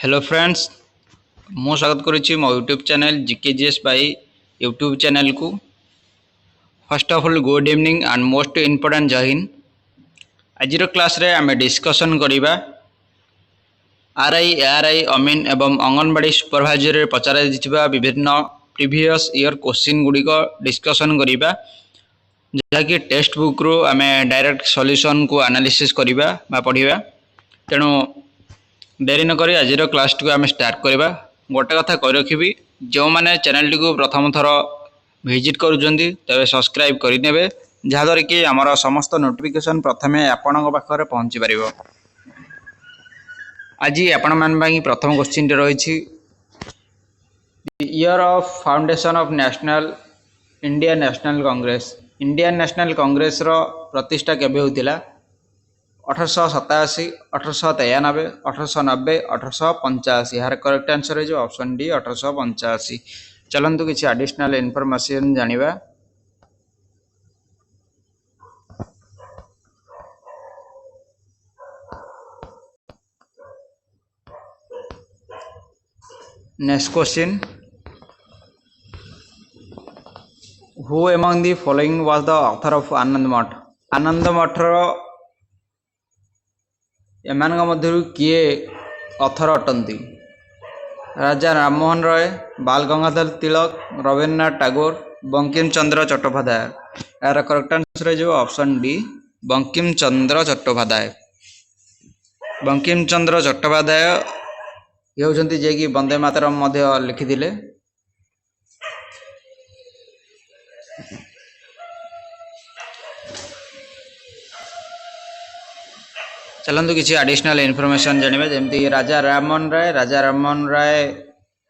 Hello friends मु स्वागत करुच्ची मो YouTube channel GKGS by YouTube channel को। First of all good evening and most important जय हिंद। आज क्लास रे आमे डिस्कशन करिबा आरआई अमीन एवं अंगनवाड़ी सुपरवाइजर रे पचारा दिथिबा विभिन्न प्रीवियस ईयर क्वेश्चन गुडी को डिस्कशन करिबा जहाँकि टेक्स्ट बुक रो आमे डायरेक्ट सॉल्यूशन को एनालिसिस करिबा बा पढिबा। तेणु देरी नक आज क्लास टी आम स्टार्ट करवा। गोटे कथा कही रखी जो मैंने चैनल टी को प्रथम थर विजिट करुँच तेज सब्सक्राइब करेंगे जहाद्वारा कि आमर समस्त नोटिफिकेशन प्रथम आपण पाखे पहुँची पार। आज आपण मान प्रथम क्वेश्चन रही year of foundation of national Indian national Congress. Indian national Congress रो प्रतिष्ठा केबे होतिला? 1887, 1893, 1890, 1885। यार करेक्ट आंसर है जो ऑप्शन डी 1885। चलंतु किसी एडिशनल इनफॉरमेशन जानिबा। Next question, who among the following was the author of Anand Math? Anand मठ रो एमान मध्य किए ऑथर अटंती? राजा राममोहन राय, बाल गंगाधर तिलक, रवीन्द्रनाथ टैगोर, बंकिम चंद्र चट्टोपाध्याय। यार करेक्ट आंसर है जो ऑप्शन डी बंकिम चंद्र चट्टोपाध्याय। बंकिम चंद्र चट्टोपाध्याय ये होचंती जे कि वंदे मातरम मध्य लिखिथिले। चलतु किसी एडिशनल इनफॉरमेशन जानवे जमी राजा राममोहन राय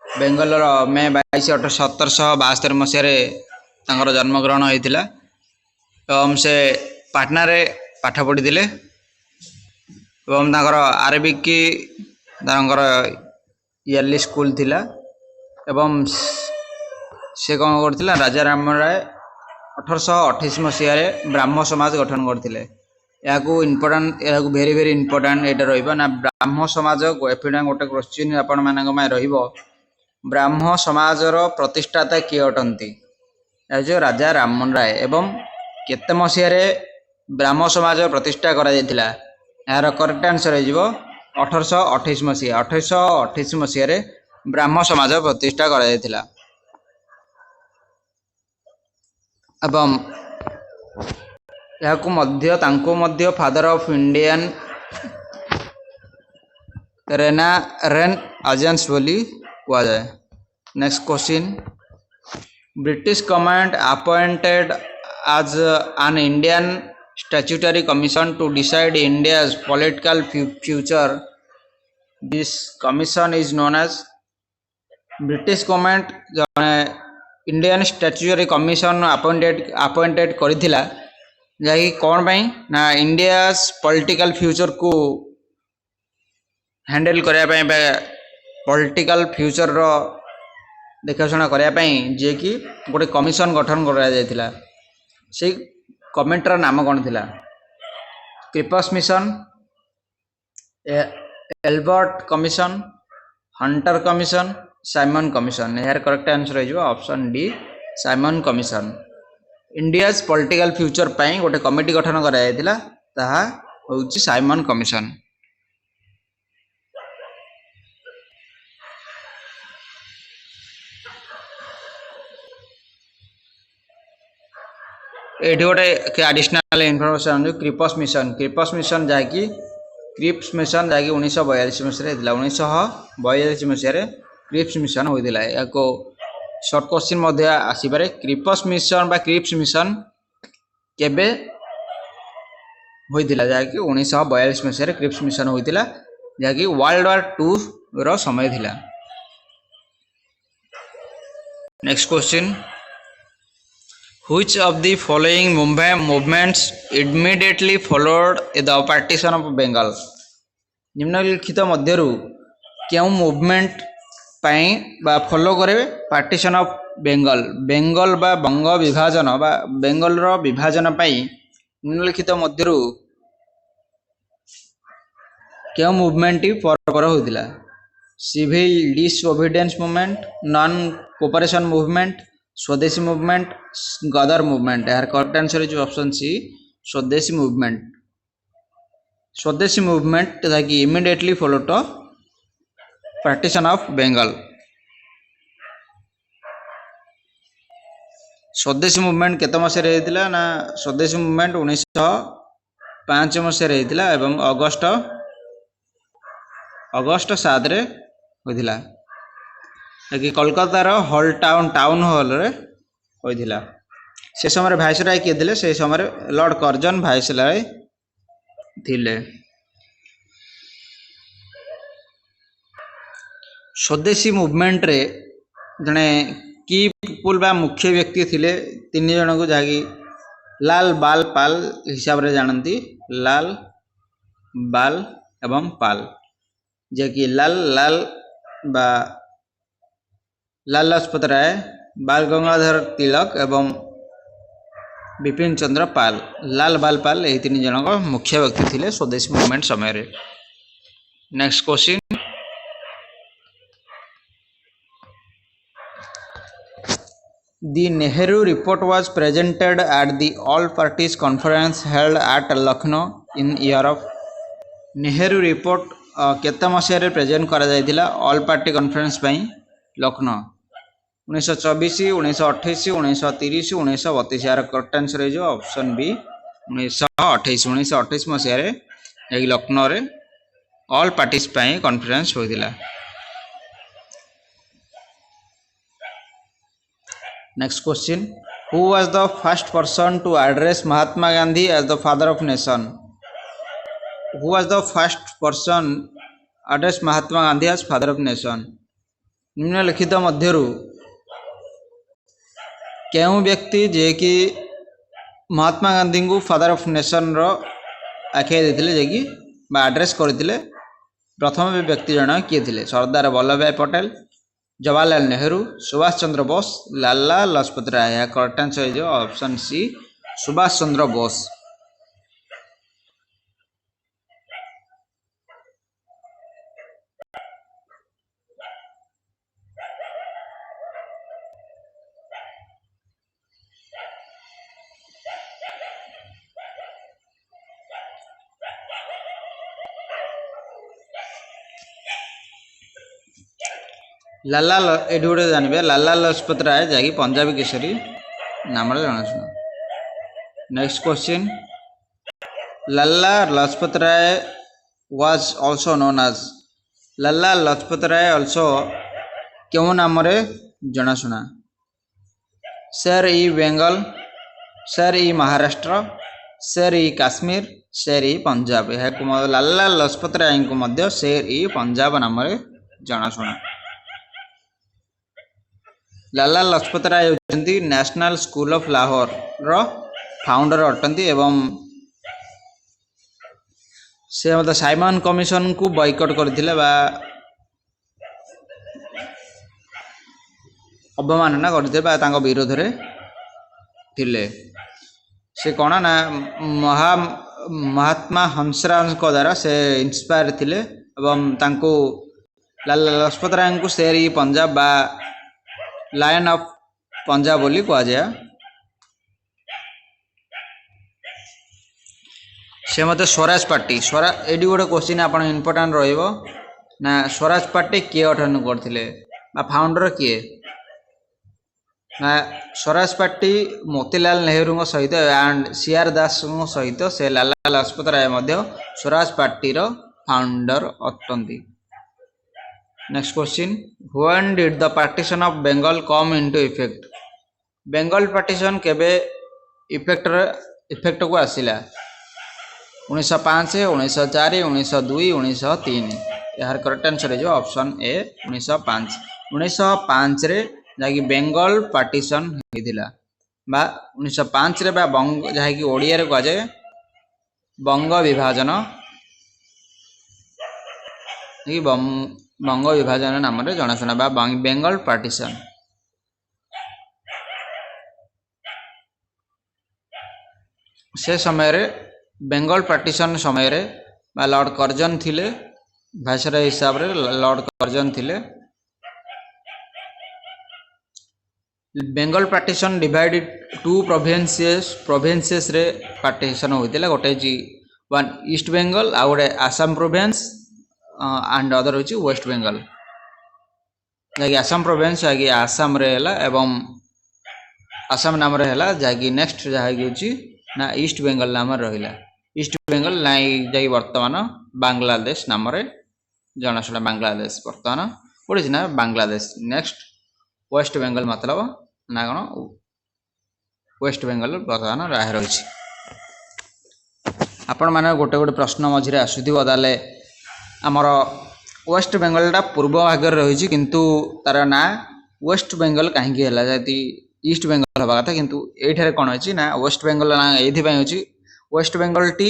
बेंगलोर मे 22, 1772 मसीह जन्मग्रहण होता एवं से पाटना रे पाठ पढ़ी एवं आरबिक इयरली स्कूल थिला एवं से कौन करथिला राजा राममोहन राय 1828 मसीह ब्राह्म समाज गठन करथिले। या इम्पोर्टाट या भेरी भेरी इम्पोर्टाट ये रहा ना ब्राह्म समाज एफिडा गोटे क्वेश्चन आपण मान ब्राह्म समाज प्रतिष्ठाता किए अटंती? जो राजा राममोहन राय। एवं केते मसीह ब्राह्म समाज प्रतिष्ठा करा जायतिला? यार करेक्ट आंसर हो 1828 मसीहा। 1828 मसीह ब्राह्म समाज प्रतिष्ठा करा जायतिला। एवं या father of Indian rain agents बोली कहा जाए। Next question, British government appointed as an Indian statutory commission to decide India's political future. This commission is known as British government Indian statutory commission appointed करिथिला जाकि कौन पाई ना India political future को handle करने पॉलिटिकल फ्यूचर रो देखाशुना करने जे कि गोटे कमिशन गठन करा से कमिटर नाम कौन थिला? Cripps mission, Albert commission, Hunter commission, Simon commission. यार करेक्ट आंसर हो option D Simon commission. India political future पाई गोटे कमिटी गठन करा ताहा होउची साइमन कमिशन। ये गोटे additional information Cripps mission. Cripps mission जहाँकि 1942 मसीह 1942 मसीह क्रिप्स मिशन होता है। या शॉर्ट क्वेश्चन आसपे क्रिप्स मिशन बा क्रिप्स मिशन केबे होता जहाँकि 1942 मसीह क्रिप्स मिशन होता जहाँकि वर्ल्ड वार 2 रो समय थिला। Next question, Which of the following movements immediately followed the partition of Bengal? निम्नलिखित मध्यरु क्यों मूवमेंट पाई बा फॉलो करे पार्टीशन ऑफ बेंगल? बेंगल बा बंग विभाजन बा बेंगल रो विभाजन पाई निम्नलिखित मध्यरु क्यों मूवमेंट पर होतिला? Civil disobedience movement, non cooperation movement, Swadeshi movement, Ghadar movement. यार correct answer is option C Swadeshi movement. Swadeshi movement that immediately followed to partition of Bengal। Swadeshi movement केते मसे रहितला ना स्वदेशी मूवमेंट 1905 मसे रहितला एवं अगस्त 7 रे होइथिला कि कोलकाता रो हॉल टाउन हॉल रे होइथिला। से समय भाइसराय किए थिले? से समय लॉर्ड कर्जन भाइसराय थिले। स्वदेशी मूवमेंट रे जने की पिपुल बा मुख्य व्यक्ति थिले तीन जन को जाकी लाल बाल पाल हिसाब रे जानती। लाल बाल एवं पाल जे कि लाल बा लाल लाजपत राय, बाल गंगाधर तिलक एवं बिपिन चंद्र पाल। लाल बाल पाल यही तीन जन को मुख्य व्यक्ति थिले स्वदेशी मूवमेंट समय रे। Next question, The Nehru report was presented at the All Parties Conference held at Lucknow in year of। Nehru report केते मसीह प्रेजेंट करा जायतिला ऑल पार्टी कॉन्फ्रेंस पई लखनऊ? 1924, 1928, 1930, 1932। यार करेक्ट आंसर है जो ऑप्शन बी 1928 मसीह रे लखनऊ रे ऑल पार्टीज पई conference होइतिला। Next question, who was the first person to address Mahatma Gandhi as the father of nation? Who was the first person address Mahatma Gandhi as father of nation? निम्नलिखित मध्यरु केउ व्यक्ति जे कि महात्मा गांधी को father of nation रो आख्या देथिले जे कि बा address करथिले प्रथम व्यक्ति जण किए थिले? सरदार वल्लभ भाई पटेल, जवाहरलाल नेहरू, सुभाष चंद्र बोस, लाला लाजपत राय। करेक्ट आंसर है जो ऑप्शन सी सुभाष चंद्र बोस। लाला एटी गोटे जानवे लाला लाजपत राय जहाँकि पंजाबी केसरी नाम जाना। Next question, Lala Lajpat Rai was also known as. Lala Lajpat Rai also क्यों नाम जनाशुना? शेर ई बेंगल, शेर ई महाराष्ट्र, शेर ई काश्मीर, शेर ई पंजाब। लाला लाजपत राय को शेर ई पंजाब नाम जनाशुना। लाला लाजपत राय होती नेशनल स्कूल ऑफ लाहौर रो फाउंडर अटंती एवं से मतलब साइमन कमिशन को बॉयकॉट करथिले बा अवमानना करथिले बा तांको विरोध रे थिले। से कोन ना महात्मा हंसराज को द्वारा से इंस्पायर थिले एवं तांको लाला लाजपत राय को शेर ई पंजाब बा लायन ऑफ पंजाब बोली कह जाए। से मत स्वराज पार्टी एडी गोटे क्वेश्चन आप इम्पोर्टाट ना स्वराज पार्टी किए गठन करते फाउंडर किए ना स्वराज पार्टी मोतीलाल नेहरू सहित एंड सीआर दास सहित से लाला लाजपत राय स्वराज पार्टी रो फाउंडर अटंती। Next question, when did the partition of Bengal come into effect? Bengal partition केबे इफेक्ट को आसिला? 1905, 1904, 1902, 1903। यार करेक्ट आंसर है जो ऑप्शन ए 1905। 1905 रे जाकी बेंगल पार्टीशन होइतिला बा 1905 रे बा बंग जाकी ओडिया रे कह जाए बंग विभाजन बंग विभाजन नाम जनाशुना बा बेंगल पार्टीशन। से समय रे बेंगल पार्टीशन समय रे बा लॉर्ड कर्जन थिले ଭାଇସରୟ ହିସାବରେ ଲର୍ଡ କର୍ଜନ ଥିଲେ। ବେଙ୍ଗଲ ପାର୍ଟିସନ୍ ଡିଭାଇଡେड ଟୁ ପ୍ରୋଭିନ୍ସେସରେ ପାର୍ଟିସନ୍ ହୋଇଥିଲା। ଗୋଟେ ହେଉଛି ୱାନ୍ ଇଷ୍ଟ ବେଙ୍ଗଲ, ଆଉ ଗୋଟେ ଆସାମ ପ୍ରୋଭିନ୍ସ ଆଣ୍ଡ ଅଦର ହେଉଛି ୱେଷ୍ଟ ବେଙ୍ଗଲ। ଯାହାକି ଆସାମ ପ୍ରୋଭିନ୍ସ ଯାହାକି ଆସାମରେ ହେଲା ଏବଂ ଆସାମ ନାମରେ ହେଲା, ଯାହାକି ନେକ୍ସଟ ଯାହାକି ହେଉଛି ନା ଇଷ୍ଟ ବେଙ୍ଗଲ ନାମରେ ରହିଲା। ଇଷ୍ଟ ବେଙ୍ଗଲ ନାଇଁ ଯାଇକି ବର୍ତ୍ତମାନ ବାଂଲାଦେଶ ନାମରେ ଜଣାଶୁଣା। ବାଂଲାଦେଶ ବର୍ତ୍ତମାନ କୋଉଠି ନା ବାଂଲାଦେଶ। ନେକ୍ସଟ ୱେଷ୍ଟ ବେଙ୍ଗଲ ମତଲବ ନା କ'ଣ ୱେଷ୍ଟ ବେଙ୍ଗଲ ବର୍ତ୍ତମାନ ରାହ ରହିଛି। ଆପଣମାନେ ଗୋଟେ ଗୋଟେ ପ୍ରଶ୍ନ ମଝିରେ ଆସୁଥିବ, ତାହେଲେ ଆମର ୱେଷ୍ଟ ବେଙ୍ଗଲଟା ପୂର୍ବ ଭାଗରେ ରହିଛି କିନ୍ତୁ ତାର ନାଁ ୱେଷ୍ଟ ବେଙ୍ଗଲ କାହିଁକି ହେଲା, ଯଦି ଇଷ୍ଟ ବେଙ୍ଗଲ ହେବା କଥା, କିନ୍ତୁ ଏଇଠାରେ କ'ଣ ଅଛି ନା ୱେଷ୍ଟ ବେଙ୍ଗଲ ନାଁ ଏଇଥିପାଇଁ ଅଛି। ୱେଷ୍ଟ ବେଙ୍ଗଲଟି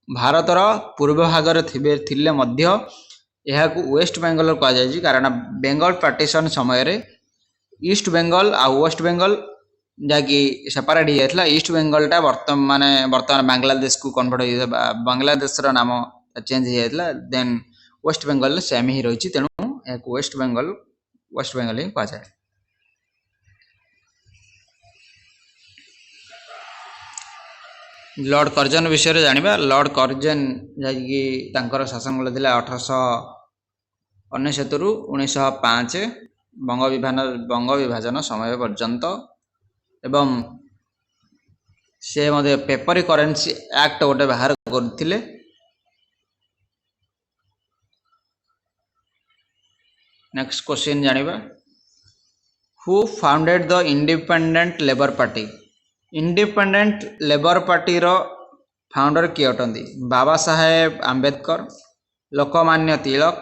ଭାରତର ପୂର୍ବ ଭାଗରେ ଥିଲେ ମଧ୍ୟ ଏହାକୁ ୱେଷ୍ଟ ବେଙ୍ଗଲ କୁହାଯାଇଛି, କାରଣ ବେଙ୍ଗଲ ପାର୍ଟିସନ୍ ସମୟରେ ଇଷ୍ଟ ବେଙ୍ଗଲ ଆଉ ୱେଷ୍ଟ ବେଙ୍ଗଲ ଯାହାକି ସେପାରେଟ୍ ହେଇଯାଇଥିଲା। ଇଷ୍ଟ ବେଙ୍ଗଲଟା ବର୍ତ୍ତମାନ ବାଂଲାଦେଶକୁ କନଭର୍ଟ ହେଇଯାଇଥିଲା, ବାଂଲାଦେଶର ନାମ ଚେଞ୍ଜ ହେଇଯାଇଥିଲା। ଦେନ୍ ୱେଷ୍ଟ ବେଙ୍ଗଲରେ ସେମ୍ ହିଁ ରହିଛି, ତେଣୁ ଏହାକୁ ୱେଷ୍ଟ ବେଙ୍ଗଲ ହିଁ କୁହାଯାଏ। ଲର୍ଡ କର୍ଜନ ବିଷୟରେ ଜାଣିବା। ଲର୍ଡ କର୍ଜନ ଯାହାକି ତାଙ୍କର ଶାସନକାଳ ଥିଲା 1899ରୁ 1905 ବଙ୍ଗ ବିଭାଜନ ସମୟ ପର୍ଯ୍ୟନ୍ତ, ଏବଂ ସେ ମଧ୍ୟ ପେପର କରେନ୍ସି ଆକ୍ଟ ଗୋଟେ ବାହାର କରିଥିଲେ। ନେକ୍ସଟ କ୍ୱେଶ୍ଚିନ୍ ଜାଣିବା। Who founded the independent labour party? Independent labour ପାର୍ଟିର ଫାଉଣ୍ଡର କିଏ ଅଟନ୍ତି? ବାବା ସାହେବ ଆମ୍ବେଦକର, ଲୋକମାନ୍ୟ ତିଳକ,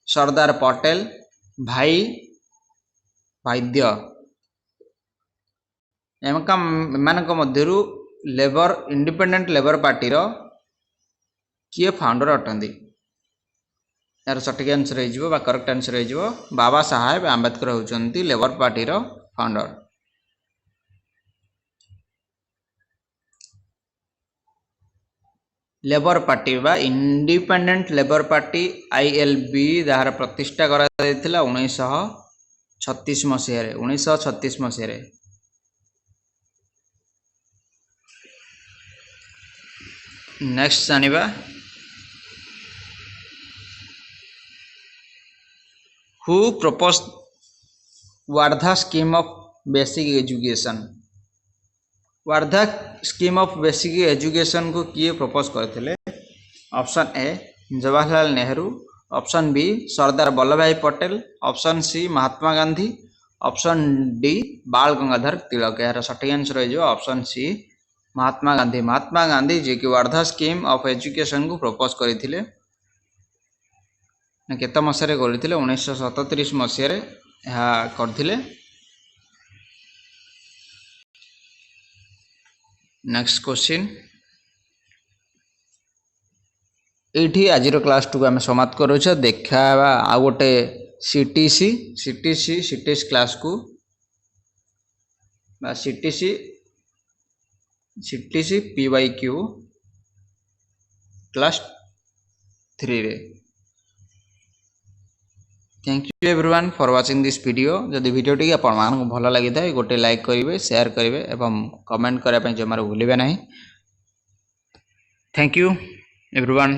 ସର୍ଦ୍ଦାର ପଟେଲ, ଭାଇ ଭାଇଦ୍ୟ। ଏମାନଙ୍କ ମଧ୍ୟରୁ ଇଣ୍ଡିପେଣ୍ଡେଣ୍ଟ ଲେବର ପାର୍ଟିର କିଏ ଫାଉଣ୍ଡର ଅଟନ୍ତି? यार सठिक आंसर हो करेक्ट आंसर हो बाबा साहेब आम्बेडकर होउचंती लेबर पार्टी रो फाउंडर। लेबर पार्टी बा इंडिपेंडेंट लेबर पार्टी ILB जार प्रतिष्ठा करा जायतिला 1936 मसीह रे। 1936 मसीह रे। नेक्स्ट जानिबा who proposed Wardha scheme of basic education? Wardha scheme of basic education को किए प्रपोज करथिले? Option A Jawaharlal Nehru, option B Sardar Vallabh Bhai Patel, option C Mahatma Gandhi, option D Bal Gangadhar Tilak. यार सठिक आंसर हो ऑप्शन सी महात्मा गांधी। महात्मा गांधी जी की वार्धा स्कीम ऑफ एजुकेशन को प्रपोज करथिले केत मसीह करथिले? 1937 मसीह रे यह करथिले। नेक्स्ट क्वेश्चन एठी आज क्लास टू आम समाप्त करूछ। देखा आ गोटे सीटीसी क्लास को सीटीसी PYQ क्लास 3 रे। Thank you everyone for watching this video. जदि वीडियो टी आपण मानक भल लगी था गोटे लाइक करेंगे, शेयर करेंगे एवं कमेंट करने जमार भूलिए नहीं। Thank you everyone.